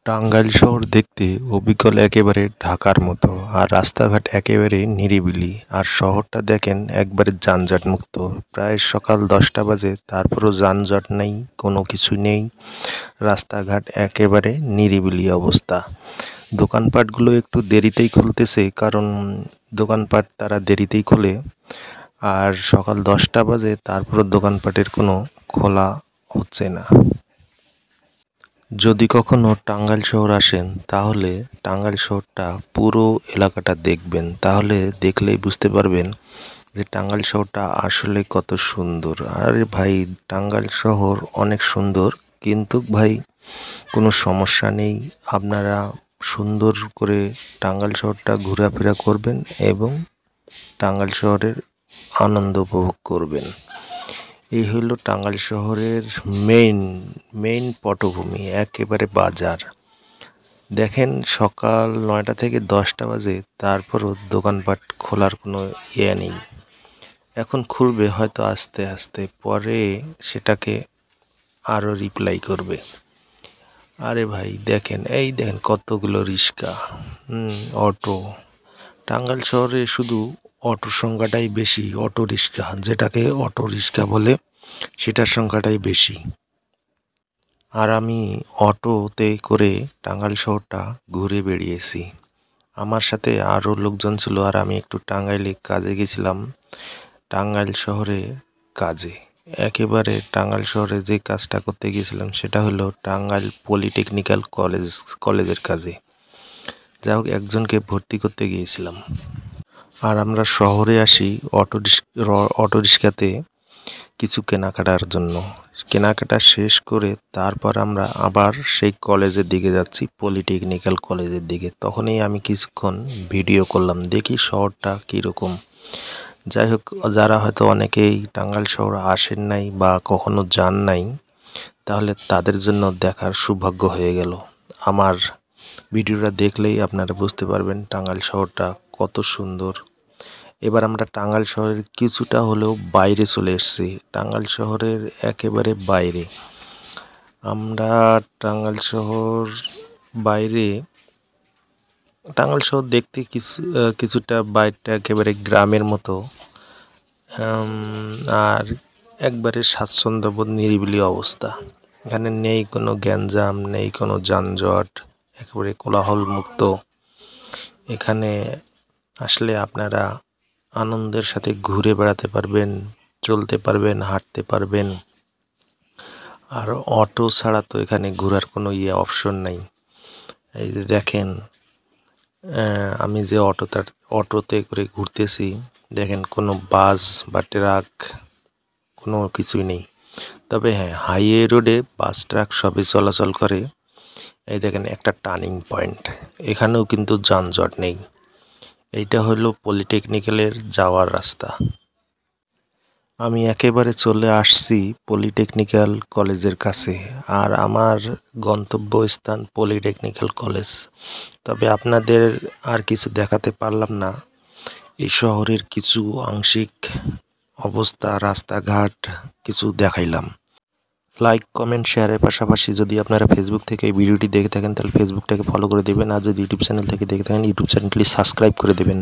টাঙ্গাইল শহর দেখতে অবিকল একেবারে ঢাকার মতো, আর রাস্তাঘাট একেবারে নিরিবিলি, আর শহরটা দেখেন একবারে যানজট মুক্ত। প্রায় সকাল 10টা বাজে, তারপরও যানজট নেই, কোনো কিছু নেই, রাস্তাঘাট একেবারে নিরিবিলি অবস্থা। দোকানপাটগুলো একটু দেরিতেই খুলতেছে, কারণ দোকানপাট তারা দেরিতেই খোলে। আর সকাল 10টা বাজে, তারপরও দোকানপাটের কোনো খোলা হচ্ছে না। যদি কখনো টাঙ্গাইল শহর আসেন, তাহলে টাঙ্গাইল শহরটা পুরো এলাকাটা দেখবেন, তাহলে দেখলেই বুঝতে পারবেন যে টাঙ্গাইল শহরটা আসলে কত সুন্দর। আরে ভাই, টাঙ্গাইল শহর অনেক সুন্দর, কিন্তু ভাই কোনো সমস্যা নেই। আপনারা সুন্দর করে টাঙ্গাইল শহরটা ঘোরাফেরা করবেন এবং টাঙ্গাইল শহরের আনন্দ উপভোগ করবেন। এই হলো টাঙ্গাইল শহরের মেইন পটভূমি, একেবারে বাজার। দেখেন সকাল 9টা থেকে 10টা বাজে, তারপরও দোকানপাট খোলার কোনো ইয়ে নেই। এখন খুলবে হয়তো আস্তে আস্তে, পরে সেটাকে আরও রিপ্লাই করবে। আরে ভাই দেখেন, এই দেখেন কতগুলো রিক্সা, অটো। টাঙ্গাইল শহরে শুধু অটোর সংখ্যাটাই বেশি, অটো রিক্সা, যেটাকে অটো রিক্সা বলে, সেটার সংখ্যাটাই বেশি। আর আমি অটোতে করে টাঙ্গাইল শহরটা ঘুরে বেড়িয়েছি। আমার সাথে আরও লোকজন ছিল, আর আমি একটু টাঙ্গাইলে কাজে গেছিলাম। টাঙ্গাইল শহরে কাজে, একেবারে টাঙ্গাইল শহরে যে কাজটা করতে গিয়েছিলাম সেটা হলো টাঙ্গাইল পলিটেকনিক্যাল কলেজের কাজে। যাই হোক, একজনকে ভর্তি করতে গিয়েছিলাম। আর আমরা শহরে আসি অটো রিক্সাতে কিছু কেনাকাটার জন্য। কেনাকাটা শেষ করে তারপর আমরা আবার সেই কলেজের দিকে যাচ্ছি, পলিটেকনিক্যাল কলেজের দিকে। তখনই আমি কিছুক্ষণ ভিডিও করলাম, দেখি শহরটা কীরকম। যাই হোক, যারা হয়তো অনেকেই টাঙ্গাইল শহর আসেন নাই বা কখনো যান নাই, তাহলে তাদের জন্য দেখার সৌভাগ্য হয়ে গেল। আমার ভিডিওটা দেখলেই আপনারা বুঝতে পারবেন টাঙ্গাইল শহরটা কত সুন্দর। এবার আমরা টাঙ্গাইল শহরের কিছুটা হলেও বাইরে চলে এসেছি, টাঙ্গাইল শহরের একেবারে বাইরে। আমরা টাঙ্গাইল শহর দেখতে কিছুটা বাইরটা একেবারে গ্রামের মতো, আর একবারে স্বাচ্ছন্দ্যবোধ, নিরিবিলি অবস্থা। এখানে নেই কোনো গ্যাঞ্জাম, নেই কোনো যানজট, একেবারে কোলাহল মুক্ত। এখানে আসলে আপনারা আনন্দের সাথে ঘুরে বেড়াতে পারবেন, চলতে পারবেন, হাঁটতে পারবেন। আর অটো ছাড়া তো এখানে ঘোরার কোনো অপশন নাই। এই যে দেখেন, আমি যে অটোতে করে ঘুরতেছি, দেখেন কোনো বাস বা ট্রাক কোনো কিছুই নেই। তবে হ্যাঁ, হাইওয়ে রোডে বাস ট্রাক সবই চলাচল করে। এই দেখেন একটা টার্নিং পয়েন্ট, এখানেও কিন্তু যানজট নেই। এইটা হলো পলিটেকনিক্যালের যাওয়ার রাস্তা। আমি একেবারে চলে আসছি পলিটেকনিক্যাল কলেজের কাছে, আর আমার গন্তব্যস্থান পলিটেকনিক্যাল কলেজ। তবে আপনাদের আর কিছু দেখাতে পারলাম না, এই শহরের কিছু আংশিক অবস্থা, রাস্তাঘাট কিছু দেখাইলাম। লাইক, কমেন্ট, শেয়ারের পাশাপাশি যদি আপনারা ফেসবুক থেকে এই ভিডিওটি দেখে থাকেন, তাহলে ফেসবুকটাকে ফলো করে দেবেন, আর যদি ইউটিউব চ্যানেল থেকে দেখে থাকেন, ইউটিউব চ্যানেলটি সাবস্ক্রাইব করে দেবেন।